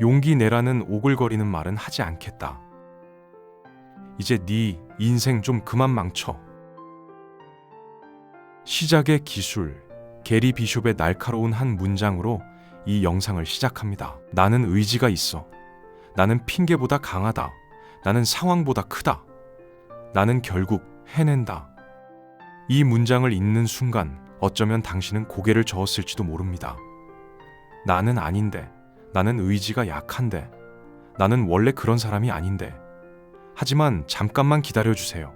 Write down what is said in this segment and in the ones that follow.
용기 내라는 오글거리는 말은 하지 않겠다. 이제 네 인생 좀 그만 망쳐. 시작의 기술, 게리 비숍의 날카로운 한 문장으로 이 영상을 시작합니다. 나는 의지가 있어. 나는 핑계보다 강하다. 나는 상황보다 크다. 나는 결국 해낸다. 이 문장을 읽는 순간 어쩌면 당신은 고개를 저었을지도 모릅니다. 나는 아닌데, 나는 의지가 약한데, 나는 원래 그런 사람이 아닌데. 하지만 잠깐만 기다려주세요.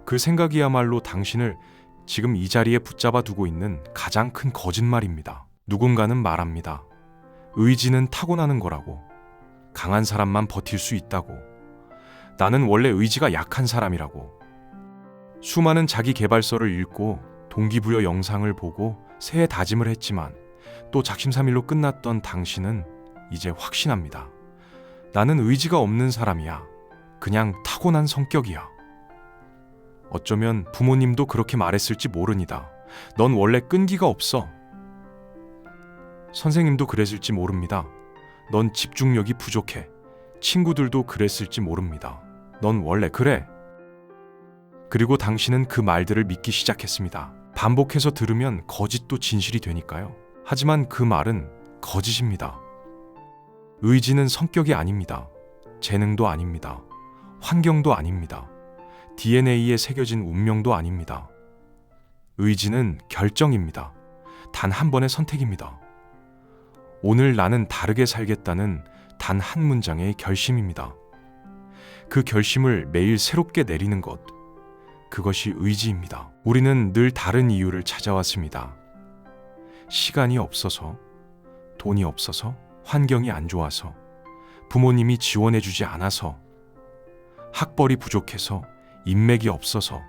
그 생각이야말로 당신을 지금 이 자리에 붙잡아 두고 있는 가장 큰 거짓말입니다. 누군가는 말합니다. 의지는 타고나는 거라고. 강한 사람만 버틸 수 있다고. 나는 원래 의지가 약한 사람이라고. 수많은 자기 개발서를 읽고 동기부여 영상을 보고 새해 다짐을 했지만 또 작심삼일로 끝났던 당신은 이제 확신합니다. 나는 의지가 없는 사람이야. 그냥 타고난 성격이야. 어쩌면 부모님도 그렇게 말했을지 모르니다. 넌 원래 끈기가 없어. 선생님도 그랬을지 모릅니다. 넌 집중력이 부족해. 친구들도 그랬을지 모릅니다. 넌 원래 그래. 그리고 당신은 그 말들을 믿기 시작했습니다. 반복해서 들으면 거짓도 진실이 되니까요. 하지만 그 말은 거짓입니다. 의지는 성격이 아닙니다. 재능도 아닙니다. 환경도 아닙니다. DNA에 새겨진 운명도 아닙니다. 의지는 결정입니다. 단 한 번의 선택입니다. 오늘 나는 다르게 살겠다는 단 한 문장의 결심입니다. 그 결심을 매일 새롭게 내리는 것, 그것이 의지입니다. 우리는 늘 다른 이유를 찾아왔습니다. 시간이 없어서, 돈이 없어서, 환경이 안 좋아서, 부모님이 지원해주지 않아서, 학벌이 부족해서, 인맥이 없어서,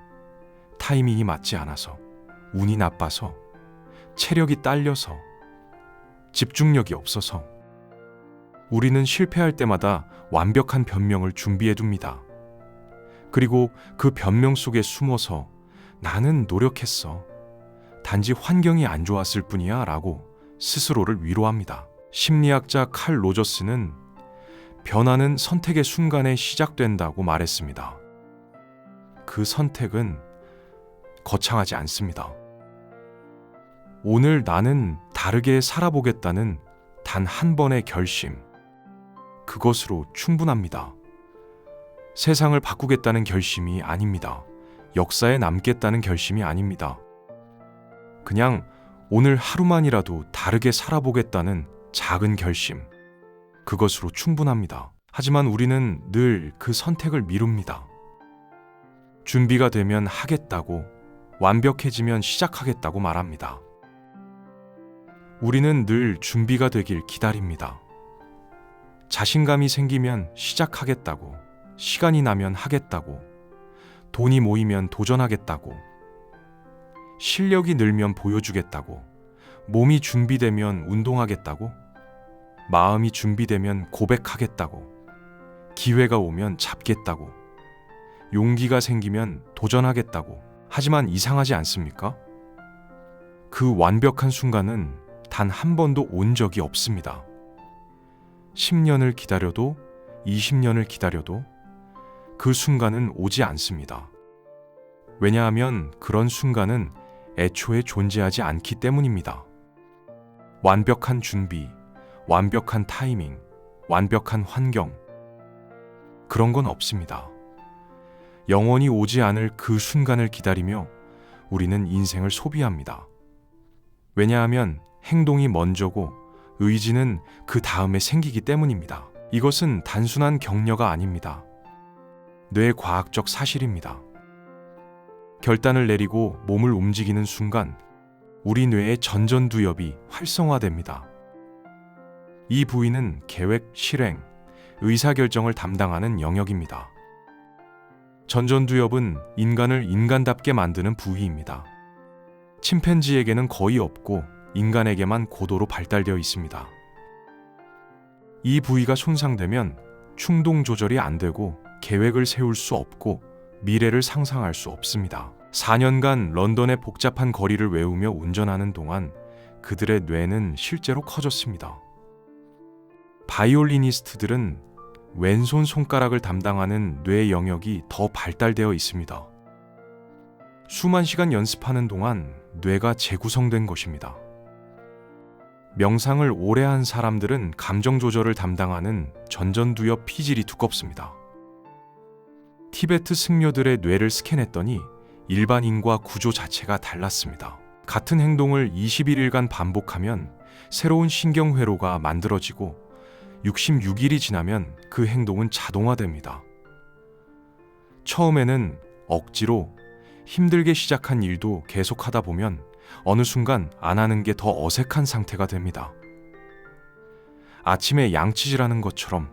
타이밍이 맞지 않아서, 운이 나빠서, 체력이 딸려서, 집중력이 없어서. 우리는 실패할 때마다 완벽한 변명을 준비해 둡니다. 그리고 그 변명 속에 숨어서 나는 노력했어. 단지 환경이 안 좋았을 뿐이야 라고 스스로를 위로합니다. 심리학자 칼 로저스는 변화는 선택의 순간에 시작된다고 말했습니다. 그 선택은 거창하지 않습니다. 오늘 나는 다르게 살아보겠다는 단 한 번의 결심, 그것으로 충분합니다. 세상을 바꾸겠다는 결심이 아닙니다. 역사에 남겠다는 결심이 아닙니다. 그냥 오늘 하루만이라도 다르게 살아보겠다는 작은 결심, 그것으로 충분합니다. 하지만 우리는 늘 그 선택을 미룹니다. 준비가 되면 하겠다고, 완벽해지면 시작하겠다고 말합니다. 우리는 늘 준비가 되길 기다립니다. 자신감이 생기면 시작하겠다고, 시간이 나면 하겠다고, 돈이 모이면 도전하겠다고, 실력이 늘면 보여주겠다고, 몸이 준비되면 운동하겠다고, 마음이 준비되면 고백하겠다고, 기회가 오면 잡겠다고, 용기가 생기면 도전하겠다고. 하지만 이상하지 않습니까? 그 완벽한 순간은 단 한 번도 온 적이 없습니다. 10년을 기다려도 20년을 기다려도 그 순간은 오지 않습니다. 왜냐하면 그런 순간은 애초에 존재하지 않기 때문입니다. 완벽한 준비, 완벽한 타이밍, 완벽한 환경, 그런 건 없습니다. 영원히 오지 않을 그 순간을 기다리며 우리는 인생을 소비합니다. 왜냐하면 행동이 먼저고 의지는 그 다음에 생기기 때문입니다. 이것은 단순한 격려가 아닙니다. 뇌과학적 사실입니다. 결단을 내리고 몸을 움직이는 순간 우리 뇌의 전전두엽이 활성화됩니다. 이 부위는 계획, 실행, 의사결정을 담당하는 영역입니다. 전전두엽은 인간을 인간답게 만드는 부위입니다. 침팬지에게는 거의 없고 인간에게만 고도로 발달되어 있습니다. 이 부위가 손상되면 충동 조절이 안 되고 계획을 세울 수 없고 미래를 상상할 수 없습니다. 4년간 런던의 복잡한 거리를 외우며 운전하는 동안 그들의 뇌는 실제로 커졌습니다. 바이올리니스트들은 왼손 손가락을 담당하는 뇌 영역이 더 발달되어 있습니다. 수만 시간 연습하는 동안 뇌가 재구성된 것입니다. 명상을 오래 한 사람들은 감정 조절을 담당하는 전전두엽 피질이 두껍습니다. 티베트 승려들의 뇌를 스캔했더니 일반인과 구조 자체가 달랐습니다. 같은 행동을 21일간 반복하면 새로운 신경회로가 만들어지고 66일이 지나면 그 행동은 자동화됩니다. 처음에는 억지로 힘들게 시작한 일도 계속하다 보면 어느 순간 안 하는 게 더 어색한 상태가 됩니다. 아침에 양치질하는 것처럼,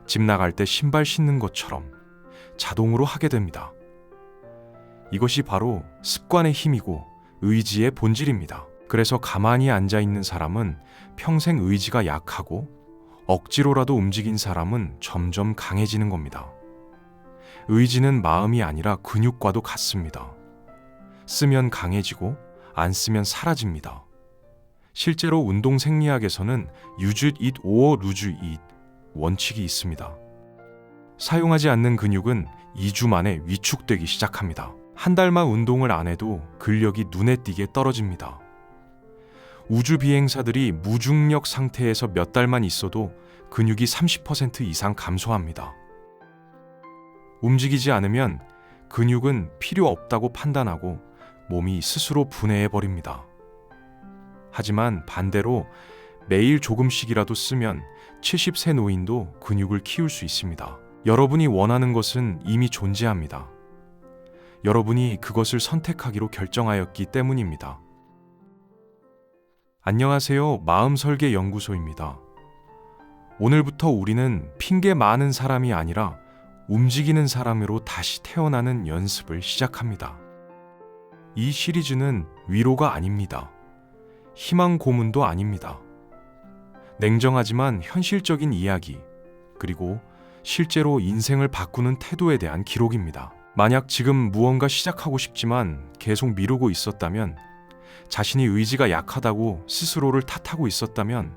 집 나갈 때 신발 신는 것처럼 자동으로 하게 됩니다. 이것이 바로 습관의 힘이고 의지의 본질입니다. 그래서 가만히 앉아 있는 사람은 평생 의지가 약하고 억지로라도 움직인 사람은 점점 강해지는 겁니다. 의지는 마음이 아니라 근육과도 같습니다. 쓰면 강해지고 안 쓰면 사라집니다. 실제로 운동 생리학에서는 use it or lose it 원칙이 있습니다. 사용하지 않는 근육은 2주 만에 위축되기 시작합니다. 한 달만 운동을 안 해도 근력이 눈에 띄게 떨어집니다. 우주 비행사들이 무중력 상태에서 몇 달만 있어도 근육이 30% 이상 감소합니다. 움직이지 않으면 근육은 필요 없다고 판단하고 몸이 스스로 분해해버립니다. 하지만 반대로 매일 조금씩이라도 쓰면 70세 노인도 근육을 키울 수 있습니다. 여러분이 원하는 것은 이미 존재합니다. 여러분이 그것을 선택하기로 결정하였기 때문입니다. 안녕하세요. 마음설계연구소입니다. 오늘부터 우리는 핑계 많은 사람이 아니라 움직이는 사람으로 다시 태어나는 연습을 시작합니다. 이 시리즈는 위로가 아닙니다. 희망 고문도 아닙니다. 냉정하지만 현실적인 이야기, 그리고 실제로 인생을 바꾸는 태도에 대한 기록입니다. 만약 지금 무언가 시작하고 싶지만 계속 미루고 있었다면, 자신이 의지가 약하다고 스스로를 탓하고 있었다면,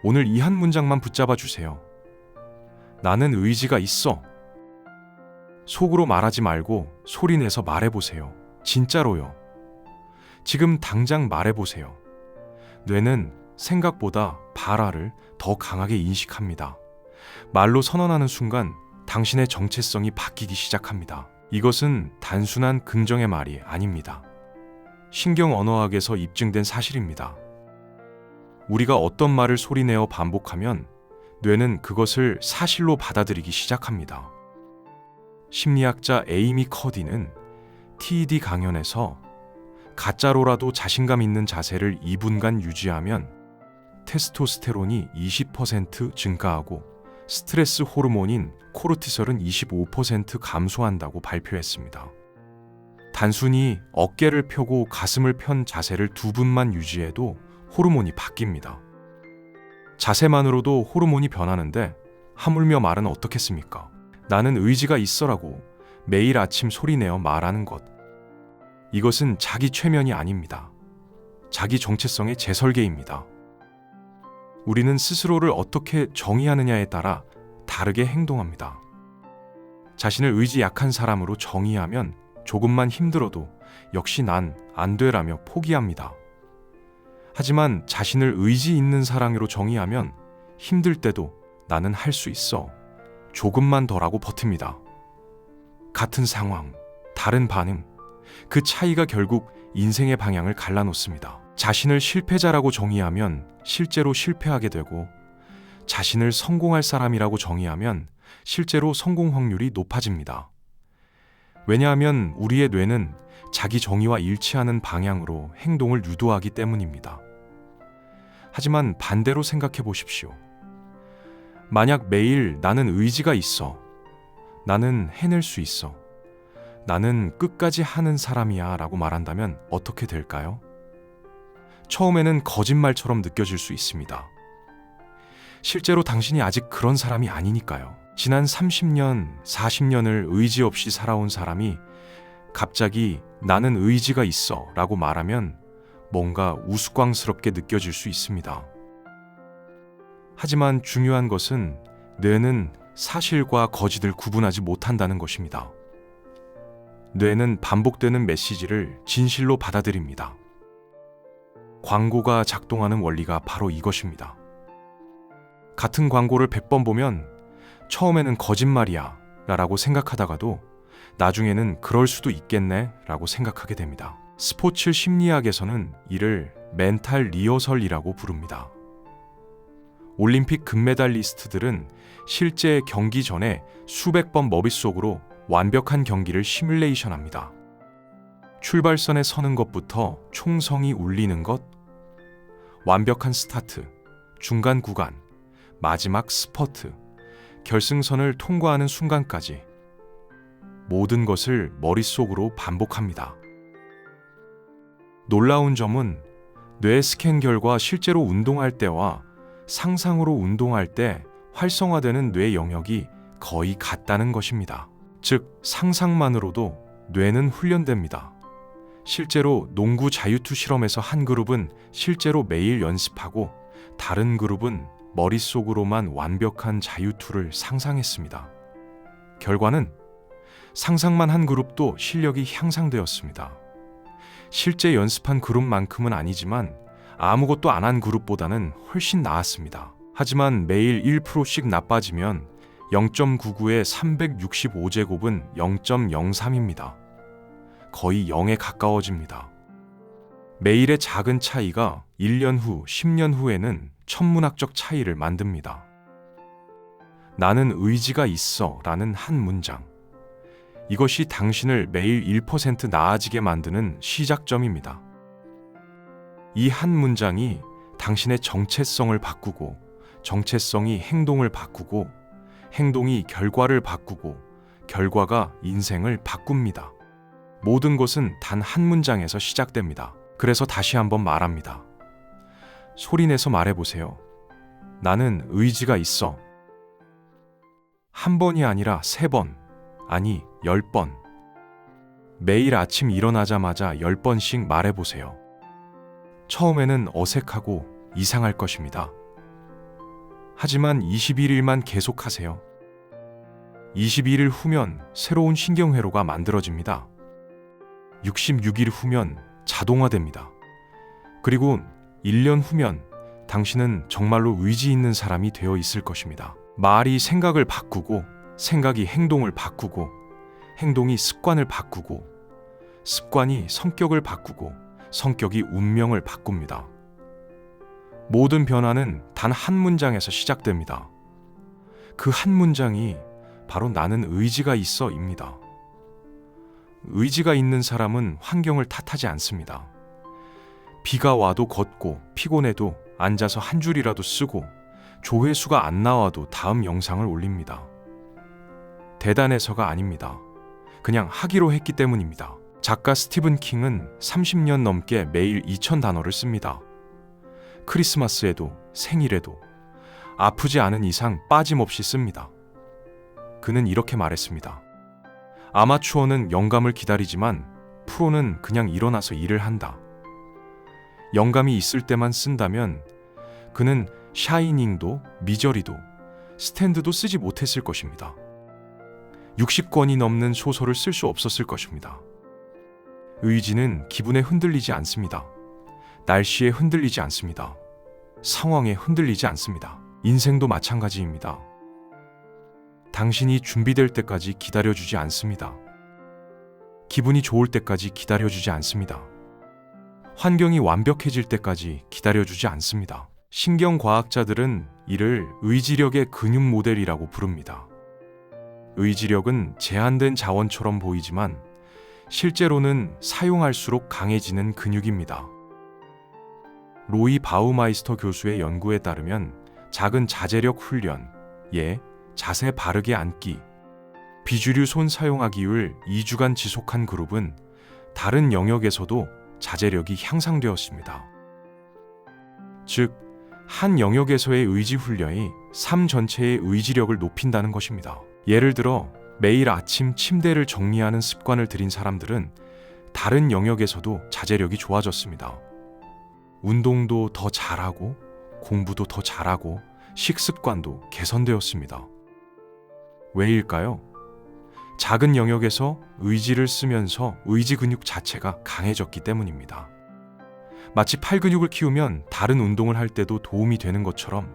오늘 이 한 문장만 붙잡아 주세요. 나는 의지가 있어. 속으로 말하지 말고 소리내서 말해보세요. 진짜로요. 지금 당장 말해보세요. 뇌는 생각보다 발화를 더 강하게 인식합니다. 말로 선언하는 순간 당신의 정체성이 바뀌기 시작합니다. 이것은 단순한 긍정의 말이 아닙니다. 신경 언어학에서 입증된 사실입니다. 우리가 어떤 말을 소리내어 반복하면 뇌는 그것을 사실로 받아들이기 시작합니다. 심리학자 에이미 커디는 TED 강연에서 가짜로라도 자신감 있는 자세를 2분간 유지하면 테스토스테론이 20% 증가하고 스트레스 호르몬인 코르티솔은 25% 감소한다고 발표했습니다. 단순히 어깨를 펴고 가슴을 편 자세를 2분만 유지해도 호르몬이 바뀝니다. 자세만으로도 호르몬이 변하는데 하물며 말은 어떻겠습니까? 나는 의지가 있어라고 매일 아침 소리내어 말하는 것. 이것은 자기 최면이 아닙니다. 자기 정체성의 재설계입니다. 우리는 스스로를 어떻게 정의하느냐에 따라 다르게 행동합니다. 자신을 의지 약한 사람으로 정의하면 조금만 힘들어도 역시 난 안 돼라며 포기합니다. 하지만 자신을 의지 있는 사람으로 정의하면 힘들 때도 나는 할 수 있어. 조금만 더라고 버팁니다. 같은 상황, 다른 반응, 그 차이가 결국 인생의 방향을 갈라놓습니다. 자신을 실패자라고 정의하면 실제로 실패하게 되고, 자신을 성공할 사람이라고 정의하면 실제로 성공 확률이 높아집니다. 왜냐하면 우리의 뇌는 자기 정의와 일치하는 방향으로 행동을 유도하기 때문입니다. 하지만 반대로 생각해 보십시오. 만약 매일 나는 의지가 있어, 나는 해낼 수 있어, 나는 끝까지 하는 사람이야 라고 말한다면 어떻게 될까요? 처음에는 거짓말처럼 느껴질 수 있습니다. 실제로 당신이 아직 그런 사람이 아니니까요. 지난 30년, 40년을 의지 없이 살아온 사람이 갑자기 나는 의지가 있어 라고 말하면 뭔가 우스꽝스럽게 느껴질 수 있습니다. 하지만 중요한 것은 뇌는 사실과 거짓을 구분하지 못한다는 것입니다. 뇌는 반복되는 메시지를 진실로 받아들입니다. 광고가 작동하는 원리가 바로 이것입니다. 같은 광고를 100번 보면 처음에는 거짓말이야 라고 생각하다가도 나중에는 그럴 수도 있겠네 라고 생각하게 됩니다. 스포츠 심리학에서는 이를 멘탈 리허설이라고 부릅니다. 올림픽 금메달리스트들은 실제 경기 전에 수백 번 머릿속으로 완벽한 경기를 시뮬레이션합니다. 출발선에 서는 것부터 총성이 울리는 것, 완벽한 스타트, 중간 구간, 마지막 스퍼트, 결승선을 통과하는 순간까지 모든 것을 머릿속으로 반복합니다. 놀라운 점은 뇌 스캔 결과 실제로 운동할 때와 상상으로 운동할 때 활성화되는 뇌 영역이 거의 같다는 것입니다. 즉, 상상만으로도 뇌는 훈련됩니다. 실제로 농구 자유투 실험에서 한 그룹은 실제로 매일 연습하고 다른 그룹은 머릿속으로만 완벽한 자유투를 상상했습니다. 결과는 상상만 한 그룹도 실력이 향상되었습니다. 실제 연습한 그룹만큼은 아니지만 아무것도 안 한 그룹보다는 훨씬 나았습니다. 하지만 매일 1%씩 나빠지면 0.99의 365제곱은 0.03입니다. 거의 0에 가까워집니다. 매일의 작은 차이가 1년 후, 10년 후에는 천문학적 차이를 만듭니다. 나는 의지가 있어 라는 한 문장. 이것이 당신을 매일 1% 나아지게 만드는 시작점입니다. 이 한 문장이 당신의 정체성을 바꾸고, 정체성이 행동을 바꾸고, 행동이 결과를 바꾸고, 결과가 인생을 바꿉니다. 모든 것은 단 한 문장에서 시작됩니다. 그래서 다시 한번 말합니다. 소리내서 말해보세요. 나는 의지가 있어. 한 번이 아니라 3번, 아니 10번. 매일 아침 일어나자마자 10번씩 말해보세요. 처음에는 어색하고 이상할 것입니다. 하지만 21일만 계속하세요. 21일 후면 새로운 신경회로가 만들어집니다. 66일 후면 자동화됩니다. 그리고 1년 후면 당신은 정말로 의지 있는 사람이 되어 있을 것입니다. 말이 생각을 바꾸고, 생각이 행동을 바꾸고, 행동이 습관을 바꾸고, 습관이 성격을 바꾸고, 성격이 운명을 바꿉니다. 모든 변화는 단 한 문장에서 시작됩니다. 그 한 문장이 바로 나는 의지가 있어입니다. 의지가 있는 사람은 환경을 탓하지 않습니다. 비가 와도 걷고, 피곤해도 앉아서 한 줄이라도 쓰고, 조회수가 안 나와도 다음 영상을 올립니다. 대단해서가 아닙니다. 그냥 하기로 했기 때문입니다. 작가 스티븐 킹은 30년 넘게 매일 2000단어를 씁니다. 크리스마스에도 생일에도 아프지 않은 이상 빠짐없이 씁니다. 그는 이렇게 말했습니다. 아마추어는 영감을 기다리지만 프로는 그냥 일어나서 일을 한다. 영감이 있을 때만 쓴다면 그는 샤이닝도, 미저리도, 스탠드도 쓰지 못했을 것입니다. 60권이 넘는 소설을 쓸 수 없었을 것입니다. 의지는 기분에 흔들리지 않습니다. 날씨에 흔들리지 않습니다. 상황에 흔들리지 않습니다. 인생도 마찬가지입니다. 당신이 준비될 때까지 기다려주지 않습니다. 기분이 좋을 때까지 기다려주지 않습니다. 환경이 완벽해질 때까지 기다려주지 않습니다. 신경과학자들은 이를 의지력의 근육 모델이라고 부릅니다. 의지력은 제한된 자원처럼 보이지만 실제로는 사용할수록 강해지는 근육입니다. 로이 바우마이스터 교수의 연구에 따르면 작은 자제력 훈련, 자세 바르게 앉기, 비주류 손 사용하기를 2주간 지속한 그룹은 다른 영역에서도 자제력이 향상되었습니다. 즉, 한 영역에서의 의지 훈련이 삶 전체의 의지력을 높인다는 것입니다. 예를 들어 매일 아침 침대를 정리하는 습관을 들인 사람들은 다른 영역에서도 자제력이 좋아졌습니다. 운동도 더 잘하고, 공부도 더 잘하고, 식습관도 개선되었습니다. 왜일까요? 작은 영역에서 의지를 쓰면서 의지 근육 자체가 강해졌기 때문입니다. 마치 팔 근육을 키우면 다른 운동을 할 때도 도움이 되는 것처럼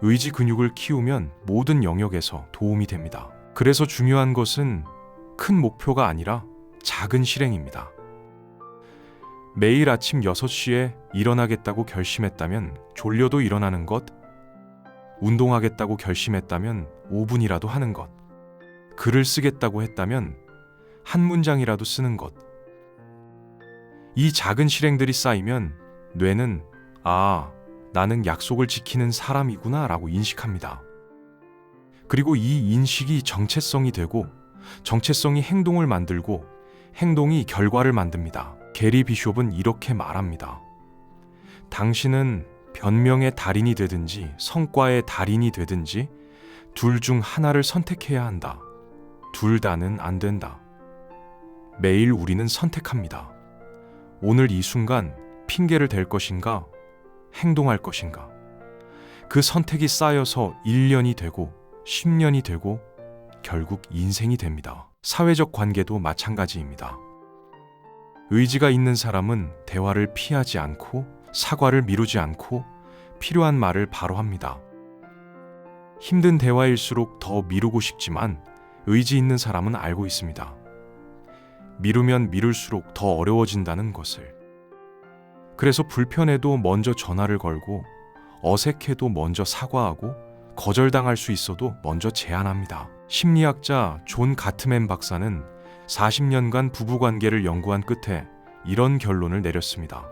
의지 근육을 키우면 모든 영역에서 도움이 됩니다. 그래서 중요한 것은 큰 목표가 아니라 작은 실행입니다. 매일 아침 6시에 일어나겠다고 결심했다면 졸려도 일어나는 것, 운동하겠다고 결심했다면 5분이라도 하는 것, 글을 쓰겠다고 했다면 한 문장이라도 쓰는 것. 이 작은 실행들이 쌓이면 뇌는 나는 약속을 지키는 사람이구나 라고 인식합니다. 그리고 이 인식이 정체성이 되고 정체성이 행동을 만들고 행동이 결과를 만듭니다. 게리 비숍은 이렇게 말합니다. 당신은 변명의 달인이 되든지 성과의 달인이 되든지 둘 중 하나를 선택해야 한다. 둘 다는 안 된다. 매일 우리는 선택합니다. 오늘 이 순간 핑계를 댈 것인가? 행동할 것인가? 그 선택이 쌓여서 1년이 되고 10년이 되고 결국 인생이 됩니다. 사회적 관계도 마찬가지입니다. 의지가 있는 사람은 대화를 피하지 않고 사과를 미루지 않고 필요한 말을 바로 합니다. 힘든 대화일수록 더 미루고 싶지만 의지 있는 사람은 알고 있습니다. 미루면 미룰수록 더 어려워진다는 것을. 그래서 불편해도 먼저 전화를 걸고 어색해도 먼저 사과하고 거절당할 수 있어도 먼저 제안합니다. 심리학자 존 가트맨 박사는 40년간 부부관계를 연구한 끝에 이런 결론을 내렸습니다.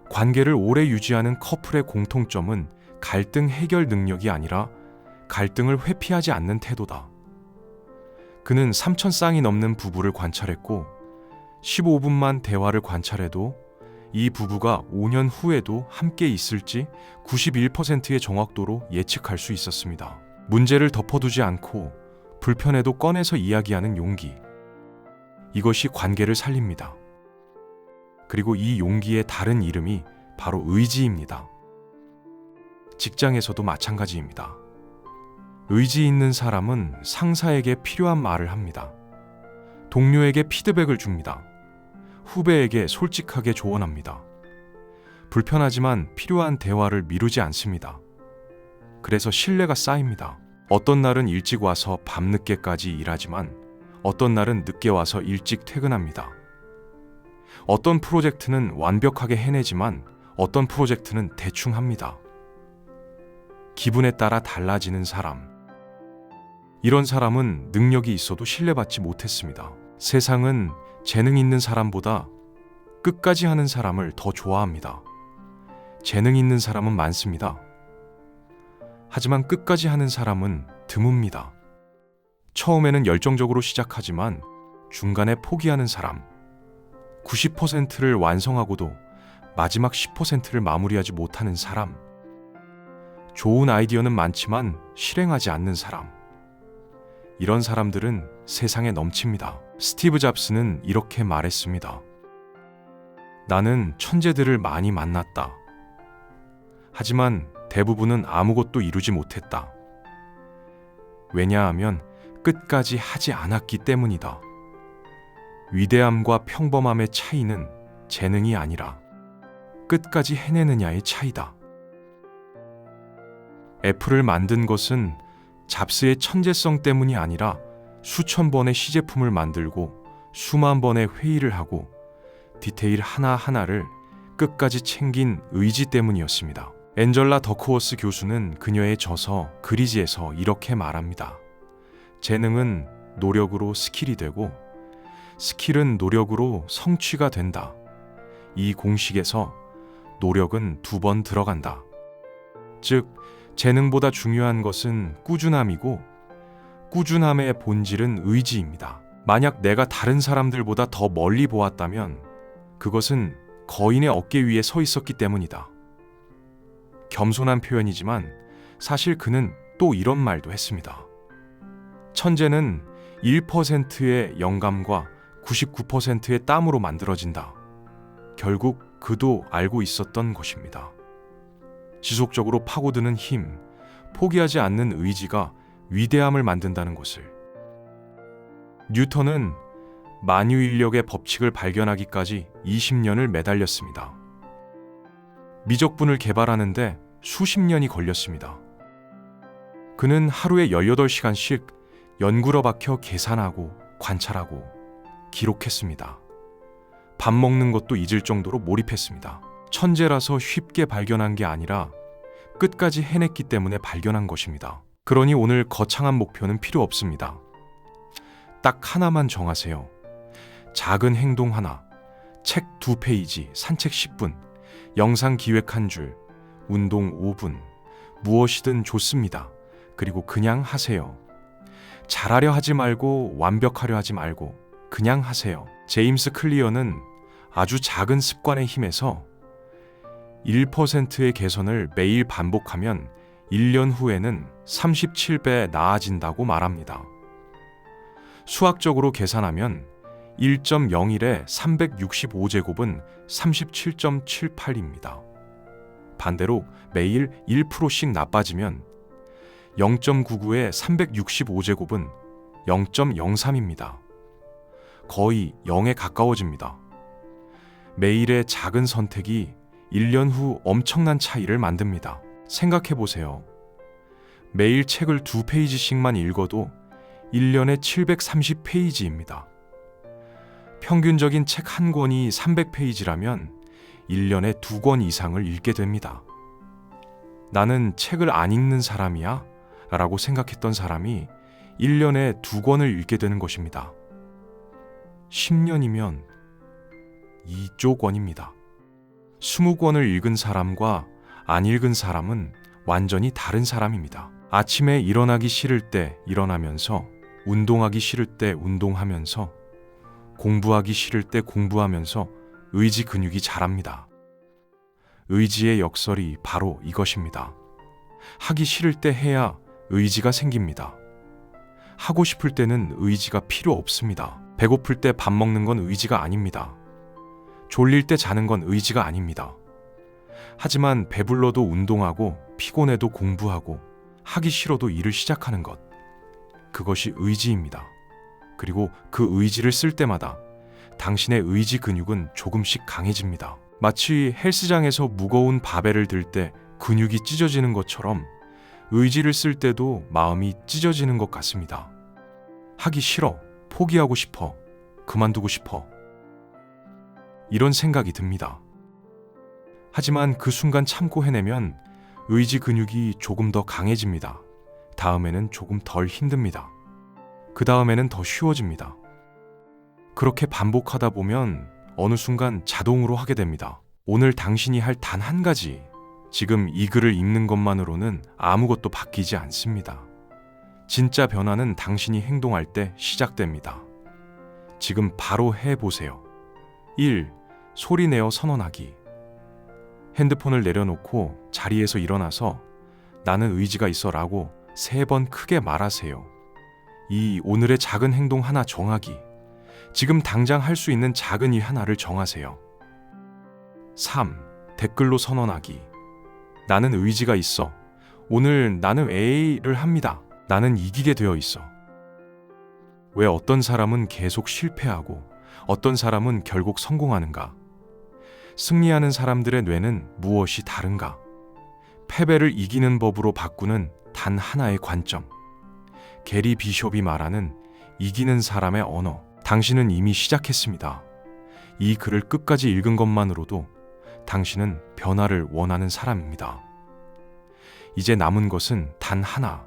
관계를 오래 유지하는 커플의 공통점은 갈등 해결 능력이 아니라 갈등을 회피하지 않는 태도다. 그는 3,000쌍이 넘는 부부를 관찰했고 15분만 대화를 관찰해도 이 부부가 5년 후에도 함께 있을지 91%의 정확도로 예측할 수 있었습니다. 문제를 덮어두지 않고 불편해도 꺼내서 이야기하는 용기. 이것이 관계를 살립니다. 그리고 이 용기의 다른 이름이 바로 의지입니다. 직장에서도 마찬가지입니다. 의지 있는 사람은 상사에게 필요한 말을 합니다. 동료에게 피드백을 줍니다. 후배에게 솔직하게 조언합니다. 불편하지만 필요한 대화를 미루지 않습니다. 그래서 신뢰가 쌓입니다. 어떤 날은 일찍 와서 밤늦게까지 일하지만 어떤 날은 늦게 와서 일찍 퇴근합니다. 어떤 프로젝트는 완벽하게 해내지만 어떤 프로젝트는 대충 합니다. 기분에 따라 달라지는 사람. 이런 사람은 능력이 있어도 신뢰받지 못했습니다. 세상은 재능 있는 사람보다 끝까지 하는 사람을 더 좋아합니다. 재능 있는 사람은 많습니다. 하지만 끝까지 하는 사람은 드뭅니다. 처음에는 열정적으로 시작하지만 중간에 포기하는 사람, 90%를 완성하고도 마지막 10%를 마무리하지 못하는 사람, 좋은 아이디어는 많지만 실행하지 않는 사람. 이런 사람들은 세상에 넘칩니다. 스티브 잡스는 이렇게 말했습니다. 나는 천재들을 많이 만났다. 하지만 대부분은 아무것도 이루지 못했다. 왜냐하면 끝까지 하지 않았기 때문이다. 위대함과 평범함의 차이는 재능이 아니라 끝까지 해내느냐의 차이다. 애플을 만든 것은 잡스의 천재성 때문이 아니라 수천 번의 시제품을 만들고 수만 번의 회의를 하고 디테일 하나하나를 끝까지 챙긴 의지 때문이었습니다. 앤젤라 더크워스 교수는 그녀의 저서 그리지에서 이렇게 말합니다. 재능은 노력으로 스킬이 되고 스킬은 노력으로 성취가 된다. 이 공식에서 노력은 2번 들어간다. 즉, 재능보다 중요한 것은 꾸준함이고 꾸준함의 본질은 의지입니다. 만약 내가 다른 사람들보다 더 멀리 보았다면 그것은 거인의 어깨 위에 서 있었기 때문이다. 겸손한 표현이지만 사실 그는 또 이런 말도 했습니다. 천재는 1%의 영감과 99%의 땀으로 만들어진다. 결국 그도 알고 있었던 것입니다. 지속적으로 파고드는 힘, 포기하지 않는 의지가 위대함을 만든다는 것을. 뉴턴은 만유인력의 법칙을 발견하기까지 20년을 매달렸습니다. 미적분을 개발하는데 수십 년이 걸렸습니다. 그는 하루에 18시간씩 연구로 박혀 계산하고 관찰하고 기록했습니다. 밥 먹는 것도 잊을 정도로 몰입했습니다. 천재라서 쉽게 발견한 게 아니라 끝까지 해냈기 때문에 발견한 것입니다. 그러니 오늘 거창한 목표는 필요 없습니다. 딱 하나만 정하세요. 작은 행동 하나, 책 2페이지, 산책 10분, 영상 기획 1줄, 운동 5분, 무엇이든 좋습니다. 그리고 그냥 하세요. 잘하려 하지 말고 완벽하려 하지 말고 그냥 하세요. 제임스 클리어는 아주 작은 습관의 힘에서 1%의 개선을 매일 반복하면 1년 후에는 37배 나아진다고 말합니다. 수학적으로 계산하면 1.01에 365제곱은 37.78입니다. 반대로 매일 1%씩 나빠지면 0.99에 365제곱은 0.03입니다. 거의 0에 가까워집니다. 매일의 작은 선택이 1년 후 엄청난 차이를 만듭니다. 생각해 보세요. 매일 책을 2페이지씩만 읽어도 1년에 730페이지입니다. 평균적인 책 한 권이 300페이지라면 1년에 2권 이상을 읽게 됩니다. 나는 책을 안 읽는 사람이야? 라고 생각했던 사람이 1년에 2권을 읽게 되는 것입니다. 10년이면 2조 권입니다. 20권을 읽은 사람과 안 읽은 사람은 완전히 다른 사람입니다. 아침에 일어나기 싫을 때 일어나면서, 운동하기 싫을 때 운동하면서, 공부하기 싫을 때 공부하면서 의지 근육이 자랍니다. 의지의 역설이 바로 이것입니다. 하기 싫을 때 해야 의지가 생깁니다. 하고 싶을 때는 의지가 필요 없습니다. 배고플 때 밥 먹는 건 의지가 아닙니다. 졸릴 때 자는 건 의지가 아닙니다. 하지만 배불러도 운동하고 피곤해도 공부하고 하기 싫어도 일을 시작하는 것, 그것이 의지입니다. 그리고 그 의지를 쓸 때마다 당신의 의지 근육은 조금씩 강해집니다. 마치 헬스장에서 무거운 바벨을 들 때 근육이 찢어지는 것처럼 의지를 쓸 때도 마음이 찢어지는 것 같습니다. 하기 싫어, 포기하고 싶어, 그만두고 싶어. 이런 생각이 듭니다. 하지만 그 순간 참고 해내면 의지 근육이 조금 더 강해집니다. 다음에는 조금 덜 힘듭니다. 그 다음에는 더 쉬워집니다. 그렇게 반복하다 보면 어느 순간 자동으로 하게 됩니다. 오늘 당신이 할 단 한 가지, 지금 이 글을 읽는 것만으로는 아무것도 바뀌지 않습니다. 진짜 변화는 당신이 행동할 때 시작됩니다. 지금 바로 해보세요. 1. 소리 내어 선언하기. 핸드폰을 내려놓고 자리에서 일어나서 나는 의지가 있어 라고 3번 크게 말하세요. 2. 오늘의 작은 행동 하나 정하기. 지금 당장 할 수 있는 작은 일 하나를 정하세요. 3. 댓글로 선언하기. 나는 의지가 있어. 오늘 나는 A를 합니다. 나는 이기게 되어 있어. 왜 어떤 사람은 계속 실패하고 어떤 사람은 결국 성공하는가? 승리하는 사람들의 뇌는 무엇이 다른가? 패배를 이기는 법으로 바꾸는 단 하나의 관점. 게리 비숍이 말하는 이기는 사람의 언어. 당신은 이미 시작했습니다. 이 글을 끝까지 읽은 것만으로도 당신은 변화를 원하는 사람입니다. 이제 남은 것은 단 하나,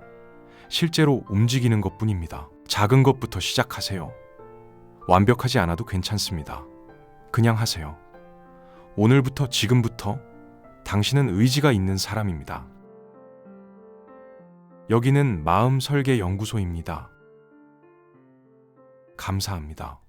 실제로 움직이는 것뿐입니다. 작은 것부터 시작하세요. 완벽하지 않아도 괜찮습니다. 그냥 하세요. 오늘부터, 지금부터 당신은 의지가 있는 사람입니다. 여기는 마음 설계 연구소입니다. 감사합니다.